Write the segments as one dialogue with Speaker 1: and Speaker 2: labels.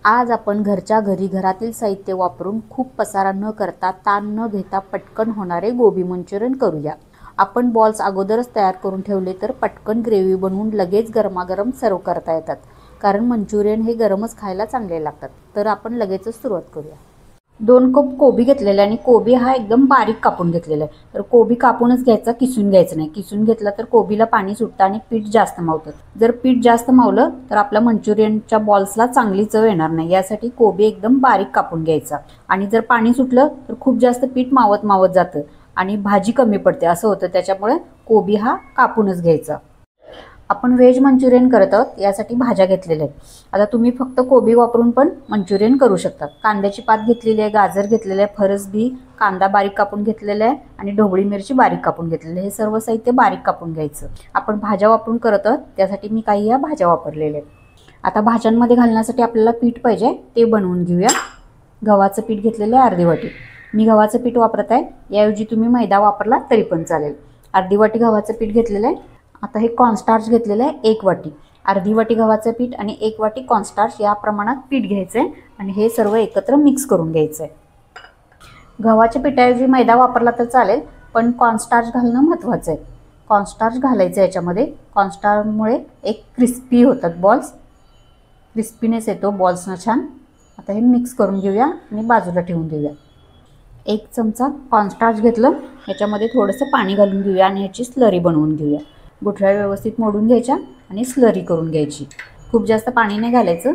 Speaker 1: आज आपण घरच्या घरी घरातील साहित्य वापरून खूप पसारा न करता ताण न घेता पटकन होणारे गोबी मंचुरियन करूया। आपण बॉल्स अगोदरच तयार करून ठेवले तर पटकन ग्रेव्ही बनवून लगेच गरमागरम सर्व करता येतात, कारण मंचुरियन हे गरमच खायला चांगले लागतात। तर आपण लगेचच सुरुवात करूया। 2 कप कोबी घेतलेला आणि कोबी हा एकदम बारीक कापून घेतलेला आहे। तर कोबी कापूनच घ्यायचा, किसून घ्यायचं नाही। किसून घेतला तर कोबीला पाणी सुटतं आणि पीठ जास्त मावतं। जर पीठ जास्त मावलं तर आपल्या मंचुरियनच्या बॉल्सला चांगली चव येणार नाही। यासाठी कोबी एकदम बारीक कापून घ्यायचा। आणि जर पाणी सुटलं तर खूप जास्त पीठ मावत जातं आणि भाजी कमी पडते असं होतं। त्याच्यामुळे कोबी हा कापूनच घ्यायचा। आपण व्हेज मंचुरियन करत आहोत, यासाठी भाज्या घेतलेल्या आहेत। आता तुम्ही फक्त कोबी वापरून पण मंचुरियन करू शकता। कांद्याची पात घेतलेली आहे, गाजर घेतलेले आहे, फरसबी, कांदा बारीक कापून घेतलेला आहे आणि ढोबळी मिरची बारीक कापून घेतलेली आहे। हे सर्व साहित्य बारीक कापून घ्यायचं। आपण भाज्या वापरून करत आहोत, त्यासाठी मी काही या भाज्या वापरलेल्या आहेत। आता भाज्यांमध्ये घालण्यासाठी आपल्याला पीठ पाहिजे, ते बनवून घेऊया। गव्हाचं पीठ घेतलेलं आहे अर्धी वाटी। मी गव्हाचं पीठ वापरत आहे, याऐवजी तुम्ही मैदा वापरला तरी पण चालेल। अर्धी वाटी गव्हाचं पीठ घेतलेलं आहे। आता हे कॉर्नस्टार्च घेतलेलं आहे 1 वाटी। अर्धी वाटी गव्हाचं पीठ आणि 1 वाटी कॉर्नस्टार्च या प्रमाणात पीठ घ्यायचं आहे आणि हे सर्व एकत्र मिक्स करून घ्यायचं आहे। गव्हाच्या पिठाऐवजी मैदा वापरला तर चालेल, पण कॉर्नस्टार्च घालणं महत्त्वाचं आहे। कॉर्नस्टार्च घालायचं याच्यामध्ये। कॉर्नस्टार्चमुळे एक क्रिस्पी होतात बॉल्स, क्रिस्पीनेस येतो बॉल्सना छान। आता हे मिक्स करून घेऊया आणि बाजूला ठेवून देऊया। 1 चमचा कॉर्नस्टार्च घेतलं, याच्यामध्ये थोडंसं पाणी घालून घेऊया आणि याची स्लरी बनवून घेऊया। गुठळ्या व्यवस्थित मोडून घ्यायच्या आणि स्लरी करून घ्यायची। खूप जास्त पाणी नाही घालायचं,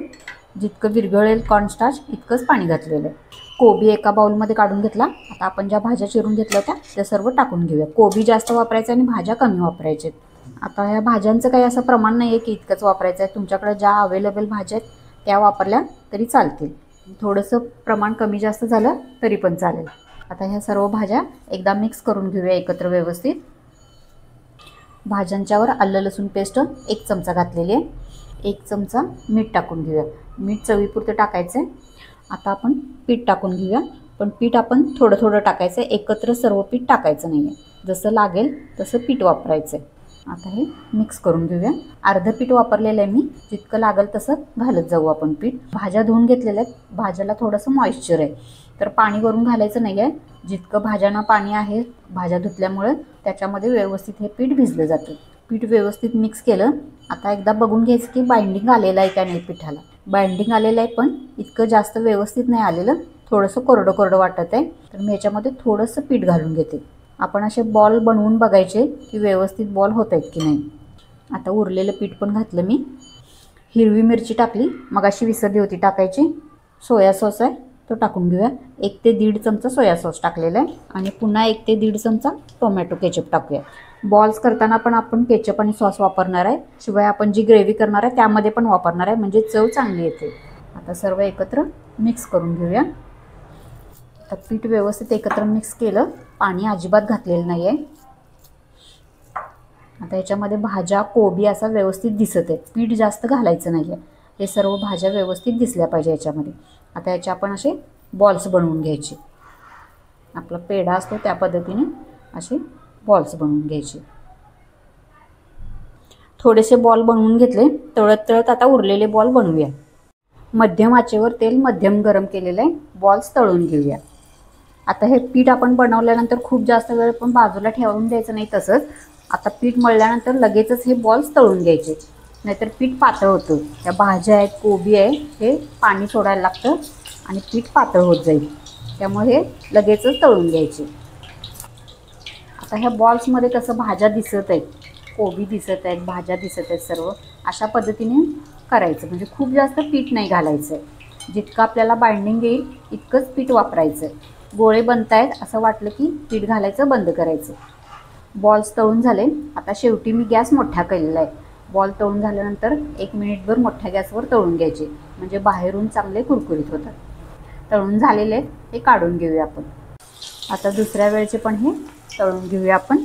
Speaker 1: जितकं विरघळेल कॉर्नस्टार्च इतकंच पाणी घातलेलं आहे। कोबी एका बाउलमध्ये काढून घेतला। आता आपण ज्या भाज्या चिरून घेतल्या होत्या त्या सर्व टाकून घेऊया। कोबी जास्त वापरायचं आणि भाज्या कमी वापरायच्या। आता ह्या भाज्यांचं काही असं प्रमाण नाही आहे की इतकंच वापरायचं आहे। तुमच्याकडे ज्या अवेलेबल भाज्या आहेत त्या वापरल्या तरी चालतील। थोडंसं प्रमाण कमी जास्त झालं तरी पण चालेल। आता ह्या सर्व भाज्या एकदा मिक्स करून घेऊया एकत्र व्यवस्थित। भाज्यांच्यावर आलं लसूण पेस्ट 1 चमचा घातलेली आहे। 1 चमचा मीठ टाकून घेऊया। मीठ चवीपुरतं टाकायचं आहे। आता आपण पीठ टाकून घेऊया, पण पीठ आपण थोडं थोडं टाकायचं आहे, एकत्र सर्व पीठ टाकायचं नाही आहे। जसं लागेल तसं पीठ वापरायचं आहे। आता हे मिक्स करून घेऊया। अर्धं पीठ वापरलेलं आहे मी, जितकं लागेल तसं घालत जाऊ आपण पीठ। भाज्या धुवून घेतलेल्या आहेत, भाज्याला थोडंसं मॉइश्चर आहे, तर पाणी वरून घालायचं नाही आहे। जितकं भाज्यांना पाणी आहे भाज्या धुतल्यामुळे त्याच्यामध्ये व्यवस्थित हे पीठ भिजलं जातं। पीठ व्यवस्थित मिक्स केलं। आता एकदा बघून घ्यायचं की बाइंडिंग आलेलं आहे का नाही पिठाला। बाइंडिंग आलेलं आहे, पण इतकं जास्त व्यवस्थित नाही आलेलं, थोडंसं कोरडं कोरडं वाटत आहे। तर मी याच्यामध्ये थोडंसं पीठ घालून घेते। आपण असे बॉल बनवून बघायचे की व्यवस्थित बॉल होत आहेत की नाही। आता उरलेलं पीठ पण घातलं मी। हिरवी मिरची टाकली, मगाशी विसरली होती टाकायची। सोया सॉस आहे तो टाकून घेऊया। 1 ते 1.5 चमचा सोया सॉस टाकलेला आहे आणि पुन्हा 1 ते 1.5 चमचा टोमॅटो केचप टाकूया। बॉल्स करताना पण आपण केचप आणि सॉस वापरणार आहे, शिवाय आपण जी ग्रेव्ही करणार आहे त्यामध्ये पण वापरणार आहे, म्हणजे चव चांगली येते। आता सर्व एकत्र मिक्स करून घेऊया। आता पीठ व्यवस्थित एकत्र मिक्स केलं, पाणी अजिबात घातलेलं नाही आहे। आता याच्यामध्ये भाज्या कोबी असा व्यवस्थित दिसत आहे, पीठ जास्त घालायचं नाही आहे। हे सर्व भाज्या व्यवस्थित दिसल्या पाहिजे याच्यामध्ये। आता याचे आपण असे बॉल्स बनवून घ्यायचे। आपला पेढा असतो त्या पद्धतीने असे बॉल्स बनवून घ्यायचे। थोडेसे बॉल बनवून घेतले, तळत तळत आता उरलेले बॉल बनवूया। मध्यम आचेवर तेल मध्यम गरम केलेलं आहे, बॉल्स तळून घेऊया। आता हे पीठ आपण बनवल्यानंतर खूप जास्त वेळ पण बाजूला ठेवून द्यायचं नाही तसंच। आता पीठ मळल्यानंतर लगेचच हे बॉल्स तळून घ्यायचे, नाहीतर पीठ पातळ होतं। त्या भाज्या आहेत, कोबी आहे, हे पाणी सोडायला लागतं आणि पीठ पातळ होत जाईल, त्यामुळे हे लगेचच तळून घ्यायचे। आता ह्या बॉल्समध्ये कसं भाज्या दिसत आहेत, कोबी दिसत आहेत, भाज्या दिसत आहेत, सर्व अशा पद्धतीने करायचं, म्हणजे खूप जास्त पीठ नाही घालायचं। जितकं आपल्याला बाइंडिंग येईल इतकंच पीठ वापरायचं। गोळे बनत आहेत असं वाटलं की पीठ घालायचं बंद करायचं। बॉल्स तळून झाले। आता शेवटी मी गॅस मोठा केलेला आहे। बॉल तळून झाल्यानंतर 1 मिनिटभर मोठ्या गॅसवर तळून घ्यायचे, म्हणजे बाहेरून चांगले कुरकुरीत होतात। तळून झालेले आहेत, हे काढून घेऊया आपण। आता दुसऱ्या वेळचे पण हे तळून घेऊया आपण।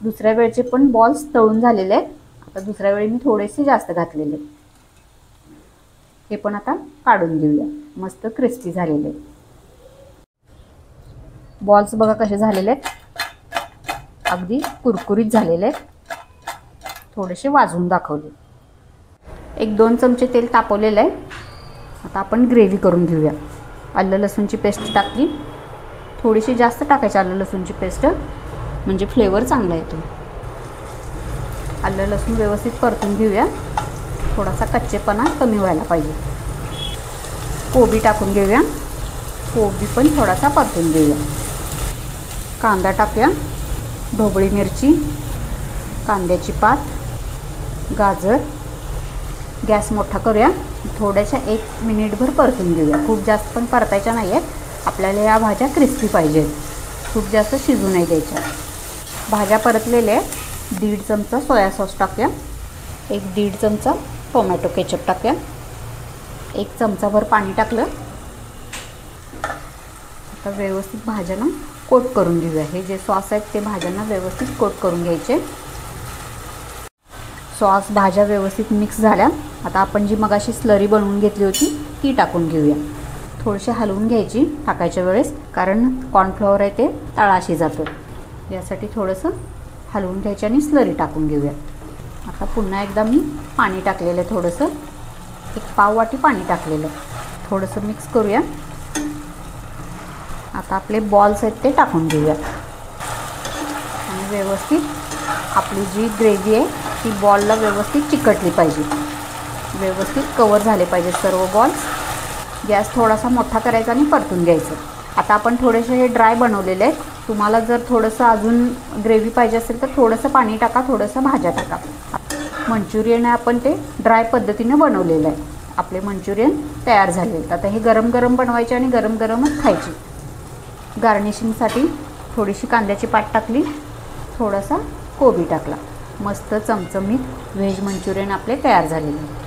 Speaker 1: दुसऱ्या वेळचे पण बॉल्स तळून झालेले आहेत। आता दुसऱ्या वेळी मी थोडेसे जास्त घातलेले, हे पण आता काढून घेऊया। मस्त क्रिस्पी झालेले बॉल्स बघा कसे झालेले आहेत, अगदी कुरकुरीत झालेले आहेत। थोडेसे वाजवून दाखवले। 1-2 चमचे तेल तापवलेलं आहे, आता आपण ग्रेव्ही करून घेऊया. आलं लसूणची पेस्ट टाकली, थोडीशी जास्त टाकायची आलं लसूणची पेस्ट, म्हणजे फ्लेवर चांगला येतो. आलं लसूण व्यवस्थित परतून घेऊया. थोडासा कच्चेपणा कमी व्हायला पाहिजे. कोबी टाकून घेऊया. कोबी पण थोडासा परतून घेऊया. कांदा टाकूया, ढोबळी मिरची, कांद्याची पात, गाजर. गॅस मोठा करूया. थोड्याशा 1 मिनिटभर परतून घेऊया. खूप जास्त पण परतायच्या नाही आहेत. आपल्याला या भाज्या क्रिस्पी पाहिजेत, खूप जास्त शिजू नाही द्यायच्या. भाज्या परतलेल्या आहेत. 1.5 चमचा सोया सॉस टाकूया. 1.5 चमचा टोमॅटो केचप टाकूया. 1 चमचाभर पाणी टाकलं. आता व्यवस्थित भाज्यांना कोट करून घेऊया. हे जे सॉस आहेत ते भाज्यांना व्यवस्थित कोट करून घ्यायचे. सॉस भाज्या व्यवस्थित मिक्स झाल्या. आता आपण जी मगाशी स्लरी बनवून घेतली होती ती टाकून घेऊया. थोडीशी हलवून घ्यायची टाकायच्या वेळेस, कारण कॉर्नफ्लॉवर आहे ते तळाशी जातं. यासाठी थोडंसं हलवून घ्यायचं आणि स्लरी टाकून घेऊया. आता पुन्हा एकदा मी पाणी टाकलेलं आहे. थोडंसं 1 पाव वाटी पाणी टाकलेलं. थोडंसं मिक्स करूया. आता आपले बॉल्स आहेत ते टाकून घेऊया आणि व्यवस्थित आपली जी ग्रेव्ही आहे ती बॉलला व्यवस्थित चिकटली पाहिजे. व्यवस्थित कवर झाले पाहिजे सर्व बॉल्स. गॅस थोडासा मोठा करायचा आणि परतून घ्यायचं. आता आपण थोडेसे हे ड्राय बनवलेले आहेत. तुम्हाला जर थोडंसं अजून ग्रेव्ही पाहिजे असेल तर थोडंसं पाणी टाका, थोडंसं भाज्या टाका. मंचुरियन आहे आपण ते ड्राय पद्धतीने बनवलेलं आहे. आपले मंचुरियन तयार झाले. आता हे गरम गरम बनवायचे आणि गरम गरमच खायची. गार्निशिंगसाठी थोडीशी कांद्याची पात टाकली, थोडासा कोबी टाकला. मस्त चमचमीत व्हेज मंचुरियन आपले तयार झालेले.